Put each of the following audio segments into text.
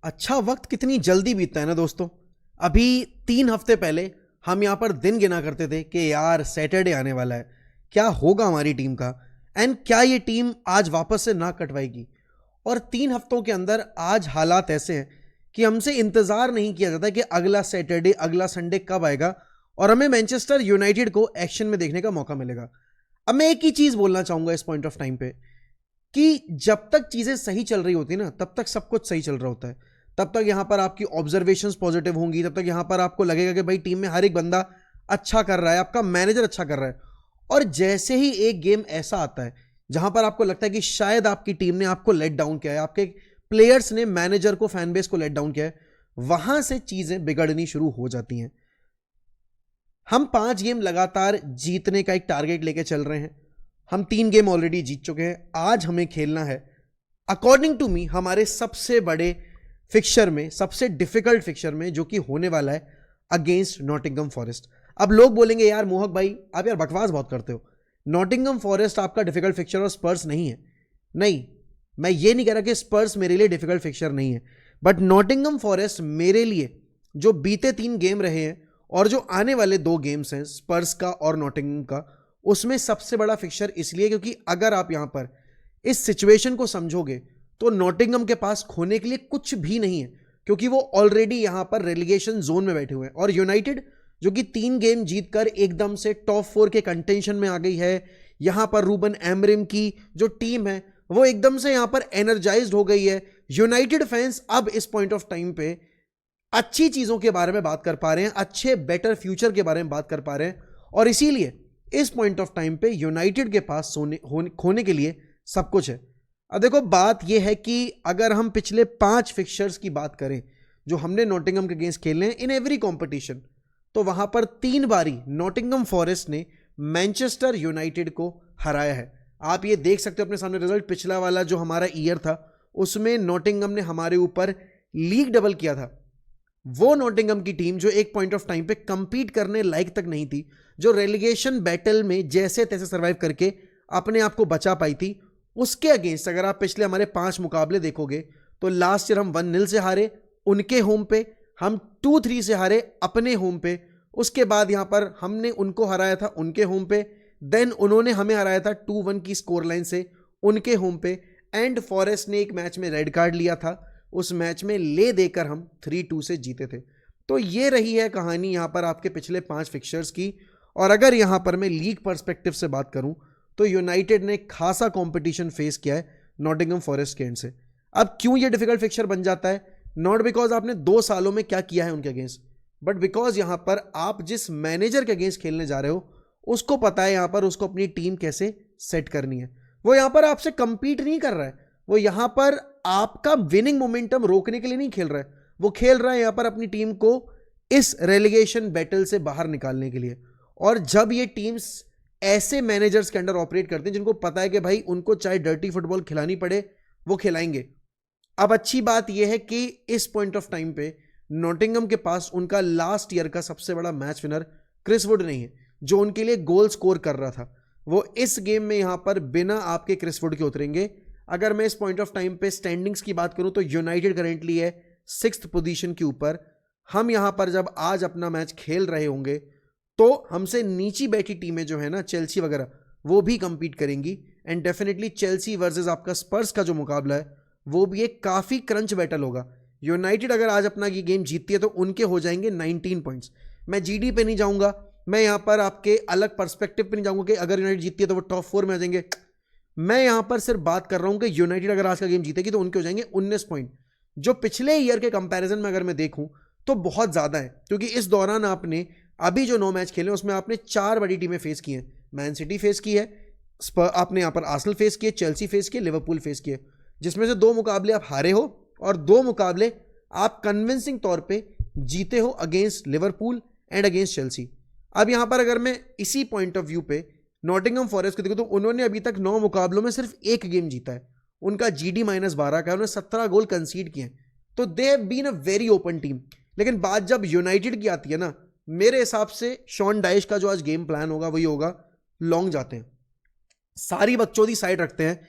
अच्छा वक्त कितनी जल्दी बीतता है ना दोस्तों। अभी 3 हफ्ते पहले हम यहाँ पर दिन गिना करते थे कि यार सैटरडे आने वाला है, क्या होगा हमारी टीम का, एंड क्या ये टीम आज वापस से ना कटवाएगी। और 3 हफ्तों के अंदर आज हालात ऐसे हैं कि हमसे इंतज़ार नहीं किया जाता कि अगला सैटरडे अगला संडे कब आएगा और हमें मैनचेस्टर यूनाइटेड को एक्शन में देखने का मौका मिलेगा। अब मैं एक ही चीज़ बोलना चाहूँगा इस पॉइंट ऑफ टाइम पे कि जब तक चीज़ें सही चल रही होती ना तब तक सब कुछ सही चल रहा होता है, तब तक यहां पर आपकी ऑब्जर्वेशंस पॉजिटिव होंगी, तब तक यहां पर आपको लगेगा कि भाई टीम में हर एक बंदा अच्छा कर रहा है, आपका मैनेजर अच्छा कर रहा है। और जैसे ही एक गेम ऐसा आता है जहां पर आपको लगता है कि शायद आपकी टीम ने आपको लेट डाउन किया है, आपके प्लेयर्स ने मैनेजर को, फैन बेस को लेट डाउन किया है, वहां से चीजें बिगड़नी शुरू हो जाती हैं। हम 5 गेम लगातार जीतने का एक टारगेट लेके चल रहे हैं। हम 3 गेम ऑलरेडी जीत चुके हैं। आज हमें खेलना है अकॉर्डिंग टू मी हमारे सबसे बड़े फिक्सचर में, सबसे डिफिकल्ट फिक्सचर में, जो कि होने वाला है अगेंस्ट नॉटिंघम फॉरेस्ट। अब लोग बोलेंगे यार मोहक भाई आप यार बकवास बहुत करते हो, नॉटिंघम फॉरेस्ट आपका डिफिकल्ट फिक्सचर और स्पर्स नहीं है। नहीं, मैं ये नहीं कह रहा कि स्पर्स मेरे लिए डिफिकल्ट फिक्सचर नहीं है, बट नॉटिंघम फॉरेस्ट मेरे लिए जो बीते 3 गेम रहे हैं और जो आने वाले 2 गेम्स हैं स्पर्स का और नॉटिंघम का, उसमें सबसे बड़ा फिक्सचर इसलिए क्योंकि अगर आप यहां पर इस सिचुएशन को समझोगे तो नॉटिंघम के पास खोने के लिए कुछ भी नहीं है, क्योंकि वो ऑलरेडी यहां पर रेलीगेशन जोन में बैठे हुए हैं। और यूनाइटेड जो कि 3 गेम जीतकर एकदम से टॉप 4 के कंटेंशन में आ गई है, यहां पर रूबन एमरिम की जो टीम है वो एकदम से यहां पर एनर्जाइज्ड हो गई है। यूनाइटेड फैंस अब इस पॉइंट ऑफ टाइम पे अच्छी चीजों के बारे में बात कर पा रहे हैं, अच्छे बेटर फ्यूचर के बारे में बात कर पा रहे हैं, और इसीलिए इस पॉइंट ऑफ टाइम पे यूनाइटेड के पास खोने के लिए सब कुछ है। अब देखो बात यह है कि अगर हम पिछले 5 फिक्सचर्स की बात करें जो हमने नॉटिंघम के अगेंस्ट खेले हैं इन एवरी कॉम्पिटिशन, तो वहां पर 3 बारी नॉटिंघम फॉरेस्ट ने मैनचेस्टर यूनाइटेड को हराया है। आप ये देख सकते हो अपने सामने रिजल्ट। पिछला वाला जो हमारा ईयर था उसमें नॉटिंघम ने हमारे ऊपर लीग डबल किया था। वो नॉटिंघम की टीम जो एक पॉइंट ऑफ टाइम पे कंपीट करने लायक तक नहीं थी, जो रेलीगेशन बैटल में जैसे तैसे सर्वाइव करके अपने आप को बचा पाई थी, उसके अगेंस्ट अगर आप पिछले हमारे 5 मुकाबले देखोगे तो लास्ट ईयर हम 1-0 से हारे उनके होम पे, हम 2-3 से हारे अपने होम पे, उसके बाद यहां पर हमने उनको हराया था उनके होम पे, देन उन्होंने हमें हराया था 2-1 की स्कोर लाइन से उनके होम पे, एंड फॉरेस्ट ने एक मैच में रेड कार्ड लिया था, उस मैच में ले देकर हम 3-2 से जीते थे। तो ये रही है कहानी यहां पर आपके पिछले 5 फिक्सचर्स की। और अगर यहां पर मैं लीग पर्सपेक्टिव से बात करूं तो यूनाइटेड ने खासा कंपटीशन फेस किया है नॉटिंघम फॉरेस्ट के एंड से। अब क्यों ये डिफिकल्ट फिक्सचर बन जाता है? नॉट बिकॉज आपने 2 सालों में क्या किया है उनके अगेंस्ट, बट बिकॉज यहां पर आप जिस मैनेजर के अगेंस्ट खेलने जा रहे हो उसको पता है यहां पर उसको अपनी टीम कैसे सेट करनी है। वो यहां पर आपसे कंपीट नहीं कर रहा है, वो यहां पर आपका विनिंग मोमेंटम रोकने के लिए नहीं खेल रहा है, वो खेल रहा है यहां पर अपनी टीम को इस रेलीगेशन बैटल से बाहर निकालने के लिए। और जब ये टीम्स ऐसे मैनेजर्स के अंडर ऑपरेट करते हैं जिनको पता है कि भाई उनको चाहे डर्टी फुटबॉल खिलानी पड़े वो खिलाएंगे। अब अच्छी बात यह है कि इस पॉइंट ऑफ टाइम पे नॉटिंघम के पास उनका लास्ट ईयर का सबसे बड़ा मैच विनर क्रिस वुड नहीं है, जो उनके लिए गोल स्कोर कर रहा था। वो इस गेम में यहां पर बिना आपके क्रिस वुड के उतरेंगे। अगर मैं इस पॉइंट ऑफ टाइम पे स्टैंडिंग्स की बात करूं तो यूनाइटेड करेंटली है 6th पोजीशन के ऊपर। हम यहां पर जब आज अपना मैच खेल रहे होंगे तो हमसे नीची बैठी टीमें जो है ना, चेल्सी वगैरह, वो भी कंपीट करेंगी। एंड डेफिनेटली चेल्सी वर्सेस आपका स्पर्स का जो मुकाबला है वो भी एक काफ़ी क्रंच बैटल होगा। यूनाइटेड अगर आज अपना ये गेम जीतती है तो उनके हो जाएंगे 19 पॉइंट्स। मैं जीडी पे नहीं जाऊंगा, मैं यहाँ पर आपके अलग पर्सपेक्टिव पे नहीं जाऊंगा कि अगर यूनाइटेड जीतती है तो वो टॉप 4 में आ जाएंगे। मैं यहाँ पर सिर्फ बात कर रहा हूँ कि यूनाइटेड अगर आज का गेम जीतेगी तो उनके हो जाएंगे 19 पॉइंट, जो पिछले ईयर के कंपैरिजन में अगर मैं देखूँ तो बहुत ज़्यादा है, क्योंकि इस दौरान आपने अभी जो 9 मैच खेले उसमें आपने 4 बड़ी टीमें फेस की हैं। मैन सिटी फेस की है, आपने यहाँ पर आर्सेनल फेस किए, चेल्सी फेस किए, लिवरपूल फेस किए, जिसमें से 2 मुकाबले आप हारे हो और 2 मुकाबले आप कन्विंसिंग तौर पे जीते हो against Liverpool and against Chelsea. अब यहाँ पर अगर मैं इसी पॉइंट ऑफ व्यू पे नॉटिंघम फॉरेस्ट को देखो तो उन्होंने अभी तक 9 मुकाबलों में सिर्फ 1 गेम जीता है, उनका GD -12 का है, उन्होंने 17 गोल कंसीड किए हैं, तो they have been a very open team. लेकिन बात जब यूनाइटेड की आती है ना, मेरे हिसाब से शॉन डाइश का जो आज गेम प्लान होगा वही होगा, लॉन्ग जाते हैं, सारी बकचोदी साइड रखते हैं,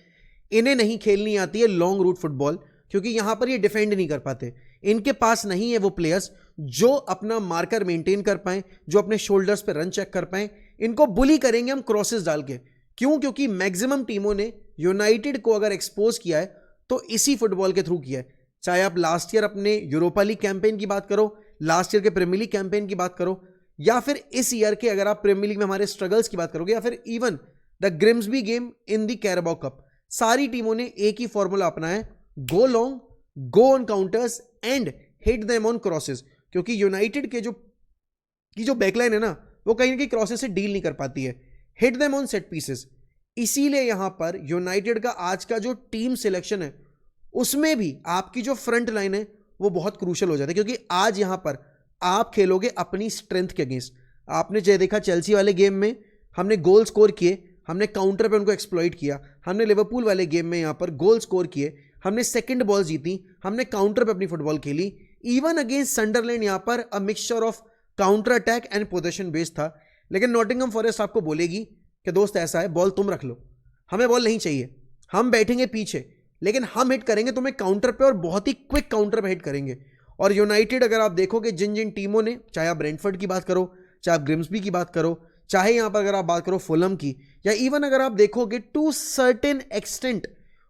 इन्हें नहीं खेलनी आती है लॉन्ग रूट फुटबॉल, क्योंकि यहां पर ये डिफेंड नहीं कर पाते, इनके पास नहीं है वो प्लेयर्स जो अपना मार्कर मेंटेन कर पाए, जो अपने शोल्डर्स पे रन चेक कर पाए। इनको बुली करेंगे हम क्रॉसेस डाल के। क्यों? क्योंकि मैक्सिमम टीमों ने यूनाइटेड को अगर एक्सपोज किया है तो इसी फुटबॉल के थ्रू किया है। चाहे आप लास्ट ईयर अपने यूरोपा लीग कैंपेन की बात करो, लास्ट ईयर के प्रीमियर लीग कैंपेन की बात करो, या फिर इस ईयर के अगर आप प्रीमियर लीग में हमारे स्ट्रगल्स की बात करोगे, या फिर even the Grimsby game in the Carabao cup, सारी टीमों ने एक ही फॉर्मूला अपनाया है, go long, go on counters and hit them on crosses. क्योंकि यूनाइटेड के जो बैकलाइन है ना, वो कहीं ना कहीं क्रॉसेस से डील नहीं कर पाती है, hit them on set pieces. इसीलिए यहां पर यूनाइटेड का आज का जो टीम सिलेक्शन है उसमें भी आपकी जो फ्रंट लाइन है वो बहुत क्रूशल हो जाता है, क्योंकि आज यहां पर आप खेलोगे अपनी स्ट्रेंथ के अगेंस्ट। आपने जो देखा चेल्सी वाले गेम में हमने गोल स्कोर किए, हमने काउंटर पे उनको एक्सप्लॉइट किया। हमने लिवरपूल वाले गेम में यहां पर गोल स्कोर किए, हमने सेकंड बॉल जीती, हमने काउंटर पे अपनी फुटबॉल खेली। इवन अगेंस्ट सनडरलैंड यहां पर a mixture of counter attack and position based था। लेकिन नॉटिंघम फॉरेस्ट आपको बोलेगी कि दोस्त ऐसा है, बॉल तुम रख लो, हमें बॉल नहीं चाहिए, हम बैठेंगे पीछे, लेकिन हम हिट करेंगे तुम्हें काउंटर पे और बहुत ही क्विक काउंटर पे हिट करेंगे। और यूनाइटेड अगर आप देखोगे जिन जिन टीमों ने, चाहे आप ब्रेंटफोर्ड की बात करो, चाहे आप ग्रिम्सबी की बात करो, चाहे यहां पर अगर आप बात करो फुलहम की, या इवन अगर आप देखोगे to certain extent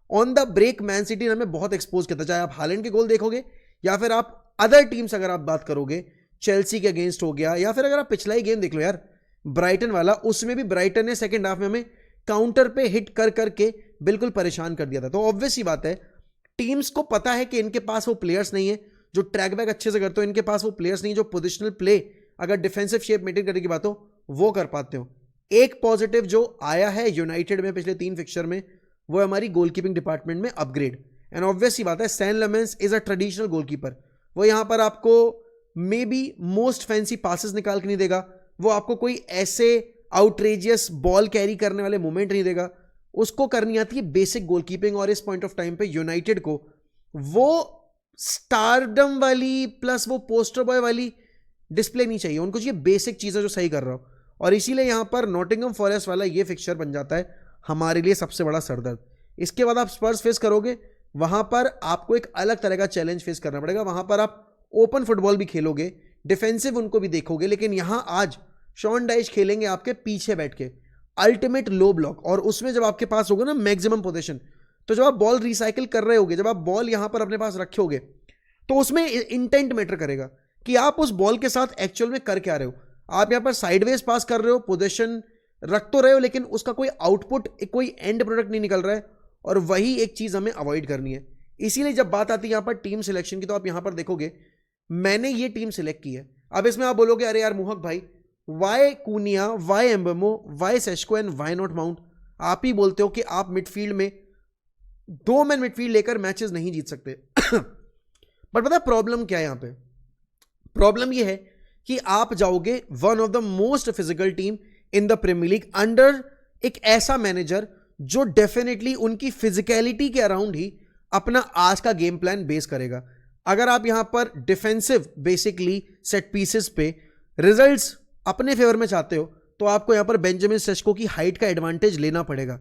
on the break Man City ने हमें बहुत एक्सपोज किया था। चाहे आप हालैंड के गोल देखोगे, या फिर आप अदर टीम्स अगर आप बात करोगे, चेल्सी के अगेंस्ट हो गया, या फिर अगर आप पिछला ही गेम देख लो यार ब्राइटन वाला, उसमें भी ब्राइटन ने सेकंड हाफ में हमें काउंटर पे हिट कर करके बिल्कुल परेशान कर दिया था। तो ऑब्वियस ही बात है, टीम्स को पता है कि इनके पास वो प्लेयर्स नहीं है जो ट्रैक बैक अच्छे से करते हो, इनके पास वो प्लेयर्स नहीं जो पोजिशनल प्ले अगर डिफेंसिव शेप मेंटेन करने की बात हो वो कर पाते हो। एक पॉजिटिव जो आया है यूनाइटेड में पिछले 3 फिक्चर में, वो है हमारी गोलकीपिंग डिपार्टमेंट में अपग्रेड। एंड ऑब्वियस ही बात है, Senne Lammens is a traditional goalkeeper. वो यहां पर आपको maybe most fancy passes निकाल के नहीं देगा, वो आपको कोई ऐसे आउटरेजियस बॉल कैरी करने वाले मोमेंट नहीं देगा, उसको करनी आती है बेसिक गोलकीपिंग। और इस पॉइंट ऑफ टाइम पे यूनाइटेड को वो स्टारडम वाली प्लस वो पोस्टर बॉय वाली डिस्प्ले नहीं चाहिए, उनको चाहिए बेसिक चीजें जो सही कर रहा हो। और इसीलिए यहां पर नॉटिंघम फॉरेस्ट वाला ये फिक्चर बन जाता है हमारे लिए सबसे बड़ा सरदर्द। इसके बाद आप स्पर्स फेस करोगे, वहां पर आपको एक अलग तरह का चैलेंज फेस करना पड़ेगा। वहां पर आप ओपन फुटबॉल भी खेलोगे, डिफेंसिव उनको भी देखोगे, लेकिन यहां आज शॉन डाइश खेलेंगे आपके पीछे बैठ के अल्टीमेट लो ब्लॉक। और उसमें जब आपके पास होगा ना मैक्सिमम पोजीशन, तो जब आप बॉल रिसाइकिल कर रहे होगे, जब आप बॉल यहां पर अपने पास रखे होगे, तो उसमें इंटेंट मैटर करेगा कि आप उस बॉल के साथ एक्चुअल में कर क्या रहे हो। आप यहां पर साइडवेज पास कर रहे हो, पोजीशन रख तो रहे हो, लेकिन उसका कोई आउटपुट, कोई एंड प्रोडक्ट नहीं निकल रहा है। और वही एक चीज हमें अवॉइड करनी है। इसीलिए जब बात आती है यहां पर टीम सिलेक्शन की, तो आप यहां पर देखोगे मैंने ये टीम सिलेक्ट की है। अब इसमें आप बोलोगे अरे यार मोहक भाई, why Cunha, why Mbeumo, why Sesko and why not Mount. आप ही बोलते हो कि आप मिडफील्ड में 2 मैन मिडफील्ड लेकर मैचेस नहीं जीत सकते। बट पता प्रॉब्लम क्या है यहां पे? प्रॉब्लम यह है कि आप जाओगे one of the most physical team in the Premier League under एक ऐसा मैनेजर जो डेफिनेटली उनकी फिजिकलिटी के अराउंड ही अपना आज का गेम प्लान बेस करेगा। अगर आप यहां पर डिफेंसिव बेसिकली सेट पीसेस पे रिजल्ट्स अपने फेवर में चाहते हो, तो आपको यहां पर बेंजामिन सेस्को की हाइट का एडवांटेज लेना पड़ेगा।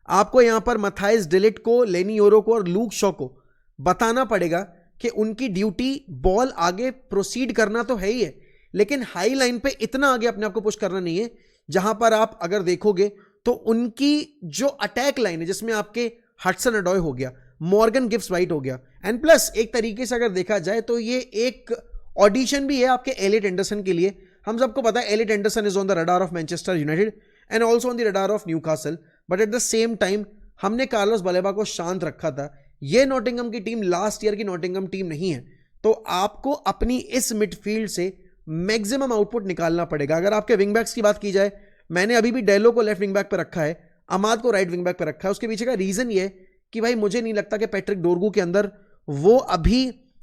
आपको यहां पर मथाइस डिलिट को, लेनी योरो को और लूक शॉ को बताना पड़ेगा कि उनकी ड्यूटी बॉल आगे प्रोसीड करना तो है ही है, लेकिन हाई लाइन पे इतना आगे अपने आप को पुश करना नहीं है। जहां पर आप अगर देखोगे तो उनकी जो अटैक लाइन है, जिसमें आपके हडसन अडॉय हो गया, मॉर्गन गिब्स वाइट हो गया, एंड प्लस एक तरीके से अगर देखा जाए तो ये एक ऑडिशन भी है आपके एलिट एंडरसन के लिए। हम सबको पता है elite Anderson is on the radar of Manchester United and also on the radar of Newcastle, but at the same time हमने कार्लोस बलेबा को शांत रखा था। ये नॉटिंघम की टीम लास्ट ईयर की नॉटिंघम टीम नहीं है, तो आपको अपनी इस मिडफील्ड से मैक्सिमम आउटपुट निकालना पड़ेगा। अगर आपके विंग बैक्स की बात की जाए, मैंने अभी भी डेलो को लेफ्ट विंग बैक पर रखा है, अमाद को राइट विंग बैक पर रखा है। उसके पीछे का रीजन ये है कि भाई मुझे नहीं लगता कि पैट्रिक डोरगू के अंदर वो अभी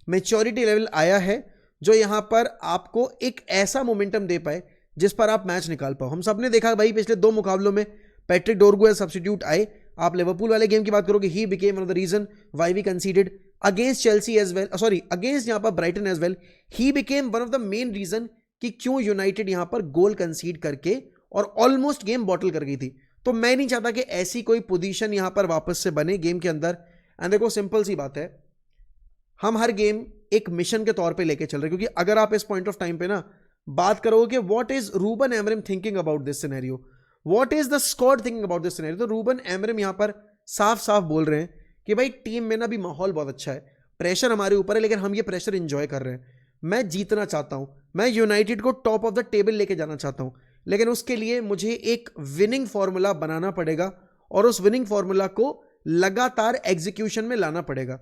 मैच्योरिटी लेवल आया है जो यहां पर आपको एक ऐसा मोमेंटम दे पाए जिस पर आप मैच निकाल पाओ। हम सब ने देखा भाई पिछले 2 मुकाबलों में पैट्रिक डोरगू एज सब्स्टिट्यूट आए। आप लिवरपूल वाले गेम की बात करोगे, he became one of the reason why we conceded against Chelsea as well, sorry against यहां पर Brighton as well, he became one of the main reason कि क्यों यूनाइटेड यहां पर गोल कंसीड करके और ऑलमोस्ट गेम बॉटल कर गई थी। तो मैं नहीं चाहता कि ऐसी कोई पोजीशन यहां पर वापस से बने गेम के अंदर। एंड देखो सिंपल सी बात है, हम हर गेम एक मिशन के तौर पे लेके चल रहे हैं, क्योंकि अगर आप इस पॉइंट ऑफ टाइम पे ना बात करोगे कि what is Ruben Amorim thinking about this scenario, what is the squad thinking about this scenario, तो रूबन एमरिम यहां पर साफ साफ बोल रहे हैं कि भाई टीम में ना भी माहौल बहुत अच्छा है, प्रेशर हमारे ऊपर है, लेकिन हम ये प्रेशर इंजॉय कर रहे हैं। मैं जीतना चाहता हूं, मैं यूनाइटेड को टॉप ऑफ द टेबल लेके जाना चाहता हूं, लेकिन उसके लिए मुझे एक विनिंग फॉर्मूला बनाना पड़ेगा और उस विनिंग फॉर्मूला को लगातार एग्जीक्यूशन में लाना पड़ेगा।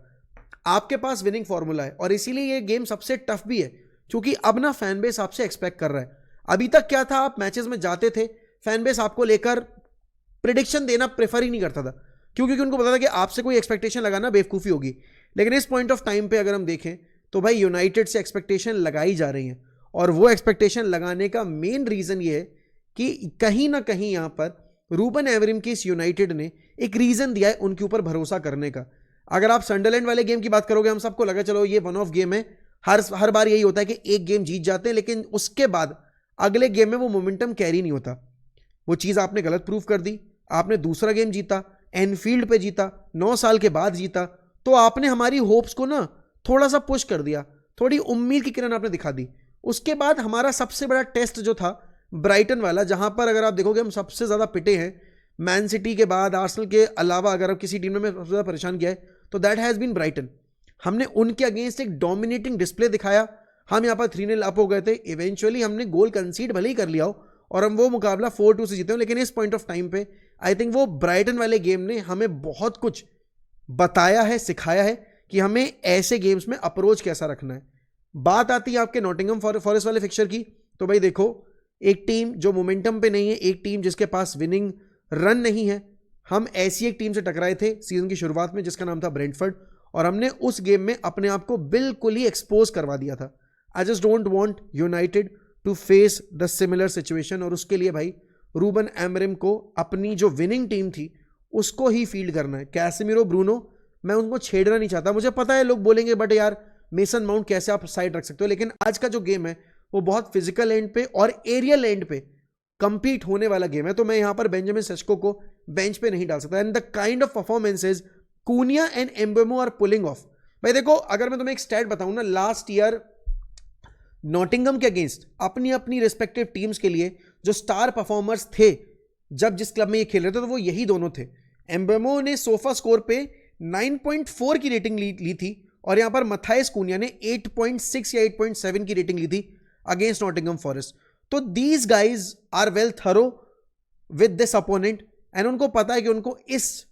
आपके पास विनिंग फॉर्मूला है और इसीलिए ये गेम सबसे टफ भी है, क्योंकि अब ना फैन बेस आपसे एक्सपेक्ट कर रहा है। अभी तक क्या था, आप मैचेस में जाते थे, फैन बेस आपको लेकर प्रिडिक्शन देना प्रेफर ही नहीं करता था, क्योंकि उनको पता था कि आपसे कोई एक्सपेक्टेशन लगाना बेवकूफ़ी होगी। लेकिन इस पॉइंट ऑफ टाइम पे अगर हम देखें तो भाई यूनाइटेड से एक्सपेक्टेशन लगाई जा रही हैं, और वो एक्सपेक्टेशन लगाने का मेन रीज़न ये है कि कहीं ना कहीं यहाँ पर रूबन एमरिम की इस यूनाइटेड ने एक रीज़न दिया है उनके ऊपर भरोसा करने का। अगर आप सनडरलैंड वाले गेम की बात करोगे, हम सबको लगा चलो ये वन ऑफ गेम है, हर बार यही होता है कि एक गेम जीत जाते हैं, लेकिन उसके बाद अगले गेम में वो मोमेंटम कैरी नहीं होता। वो चीज़ आपने गलत प्रूव कर दी। आपने दूसरा गेम जीता, एनफील्ड पे जीता, 9 साल के बाद जीता, तो आपने हमारी होप्स को ना थोड़ा सा पुश कर दिया, थोड़ी उम्मीद की किरण आपने दिखा दी। उसके बाद हमारा सबसे बड़ा टेस्ट जो था ब्राइटन वाला, जहां पर अगर आप देखोगे हम सबसे ज़्यादा पिटे हैं, मैन सिटी के बाद, आर्सेनल के अलावा अगर आप किसी टीम ने सबसे ज़्यादा परेशान किया है तो दैट हैज़ बीन ब्राइटन। हमने उनके अगेंस्ट एक डोमिनेटिंग डिस्प्ले दिखाया, हम यहाँ पर 3-0 अप हो गए थे, इवेंचुअली हमने गोल कंसीड भले ही कर लिया हो और हम वो मुकाबला 4-2 से जीते हो, लेकिन इस पॉइंट ऑफ टाइम पे आई थिंक वो ब्राइटन वाले गेम ने हमें बहुत कुछ बताया है, सिखाया है कि हमें ऐसे गेम्स में अप्रोच कैसा रखना है। बात आती है आपके नॉटिंघम फॉरेस्ट वाले फिक्चर की, तो भाई देखो, एक टीम जो मोमेंटम पे नहीं है, एक टीम जिसके पास विनिंग रन नहीं है। हम ऐसी एक टीम से टकराए थे सीजन की शुरुआत में जिसका नाम था ब्रेंटफोर्ड, और हमने उस गेम में अपने आप को बिल्कुल ही एक्सपोज करवा दिया था। I just don't want United to face the similar situation, और उसके लिए भाई रूबन एमरिम को अपनी जो विनिंग टीम थी उसको ही फील्ड करना है। कैसेमिरो, ब्रूनो, मैं उनको छेड़ना नहीं चाहता। मुझे पता है लोग बोलेंगे बट यार मेसन माउंट कैसे आप साइड रख सकते हो, लेकिन आज का जो गेम है वो बहुत फिजिकल एंड पे और एरियल एंड पे कंपीट होने वाला गेम है, तो मैं यहां पर बेंजामिन सेस्को को बेंच पे नहीं डाल सकता। And the kind of performances Cunha and Mbeumo are pulling off. भाई देखो, अगर मैं तुम्हें एक स्टैट बताऊं ना, लास्ट ईयर नॉटिंघम के अगेंस्ट अपनी अपनी रिस्पेक्टिव टीम्स के लिए जो स्टार परफॉर्मर्स थे जब जिस क्लब में ये खेल रहे थे, तो वो यही दोनों थे। एम्बेमो ने सोफा स्कोर पे 9.4 की रेटिंग ली थी, और यहां पर मथाइस कूनिया ने 8.6 या 8.7 की रेटिंग ली थी अगेंस्ट नॉटिंघम फॉरेस्ट। तो these guys are well thorough with this opponent, and उनको पता है कि उनको इस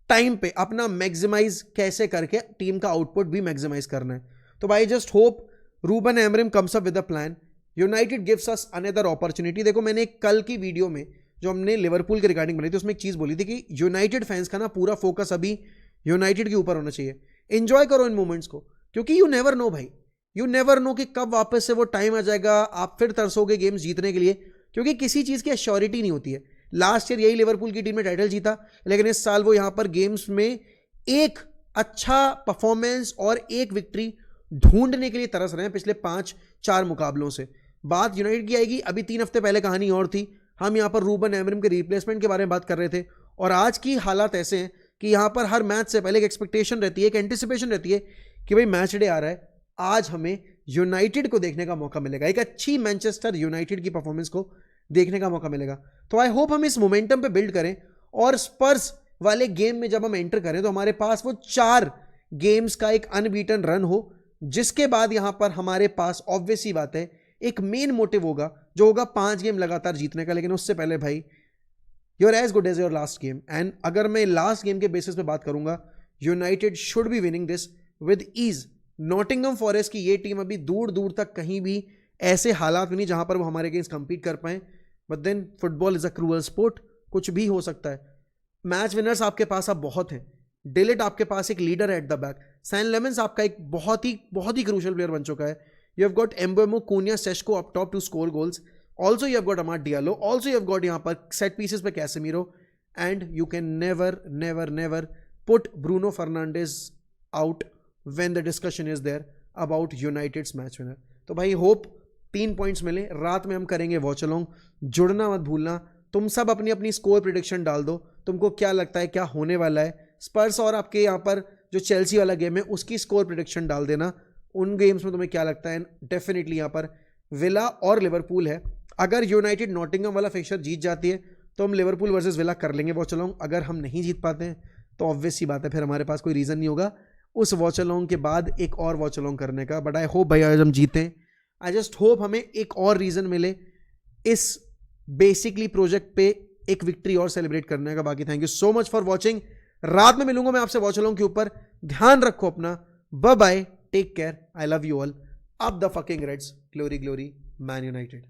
टाइम पे अपना मैक्सिमाइज कैसे करके टीम का आउटपुट भी मैक्सिमाइज करना है। तो भाई just hope Ruben Amorim comes up with a plan, United gives us another opportunity. देखो, मैंने कल की वीडियो में जो हमने लिवरपूल के रिगार्डिंग बनाई थी उसमें एक चीज बोली थी कि यूनाइटेड फैंस का ना पूरा फोकस अभी यूनाइटेड के ऊपर होना चाहिए। एंजॉय करो इन मोमेंट्स को, क्योंकि यू नेवर नो भाई, यू नेवर नो कि कब वापस से वो टाइम आ जाएगा, आप फिर तरसोगे गेम्स जीतने के लिए, क्योंकि किसी चीज़ की एश्योरिटी नहीं होती है। लास्ट ईयर यही लिवरपूल की टीम ने टाइटल जीता, लेकिन इस साल वो यहाँ पर गेम्स में एक अच्छा परफॉर्मेंस और एक विक्ट्री ढूंढने के लिए तरस रहे हैं पिछले 5-4 मुकाबलों से। बात यूनाइटेड की आएगी, अभी 3 हफ्ते पहले कहानी और थी, हम यहाँ पर रूबन एमरिम के रिप्लेसमेंट के बारे में बात कर रहे थे, और आज की हालात ऐसे हैं कि यहाँ पर हर मैच से पहले एक एक्सपेक्टेशन रहती है, एक एंटिसिपेशन रहती है कि भाई मैच डे आ रहा है, आज हमें यूनाइटेड को देखने का मौका मिलेगा, एक अच्छी मैनचेस्टर यूनाइटेड की परफॉर्मेंस को देखने का मौका मिलेगा। तो आई होप हम इस मोमेंटम पे बिल्ड करें, और स्पर्स वाले गेम में जब हम एंटर करें तो हमारे पास वो 4 गेम्स का एक अनबीटन रन हो, जिसके बाद यहां पर हमारे पास ऑब्वियस ही बात है एक मेन मोटिव होगा, जो होगा 5 गेम लगातार जीतने का। लेकिन उससे पहले भाई you are as good as your last game, and अगर मैं लास्ट गेम के बेसिस पे बात करूंगा, United should be winning this with ease. Nottingham Forest की ये टीम अभी दूर दूर तक कहीं भी ऐसे हालात में नहीं जहां पर वो हमारे अगेंस्ट कंपीट कर पाए, but then football is a cruel sport, कुछ भी हो सकता है। मैच विनर्स आपके पास अब बहुत हैं, डिलिट आपके पास एक लीडर है at the back, Senne Lammens आपका एक बहुत ही क्रूशियल प्लेयर बन चुका है, you have got Mbeumo, Cunha, Sesko up top to score goals, also you have got Amad Diallo, also you have got यहाँ पर सेट पीसेस पे Casemiro, and you can never never never put Bruno Fernandes out when the discussion is there about United's match winner। तो भाई hope 3 points मिले, रात में हम करेंगे वॉच अलोंग, जुड़ना मत भूलना। तुम सब अपनी अपनी स्कोर प्रिडिक्शन डाल दो, तुमको क्या लगता है क्या होने वाला है, स्पर्स और आपके यहाँ पर जो चेल्सी वाला गेम है उसकी स्कोर प्रेडिक्शन डाल देना, उन गेम्स में तुम्हें क्या लगता है। डेफिनेटली यहाँ पर विला और लिवरपूल है। अगर यूनाइटेड नॉटिंघम वाला फिक्सचर जीत जाती है तो हम लिवरपूल वर्सेस विला कर लेंगे वॉच अलोंग। अगर हम नहीं जीत पाते हैं तो ऑब्वियस सी बात है, फिर हमारे पास कोई रीज़न नहीं होगा उस वॉच अलोंग के बाद एक और वॉच अलोंग करने का। बट आई होप भाई आज हम जीतें। आई जस्ट होप हमें एक और रीज़न मिले इस बेसिकली प्रोजेक्ट पे एक विक्ट्री और सेलिब्रेट करने का। बाकी thank you so much for watching. रात में मिलूंगा मैं आपसे वॉच अलोंग के ऊपर। ध्यान रखो अपना, bye bye, take care, I love you all. Up the fucking Reds, glory glory Man United.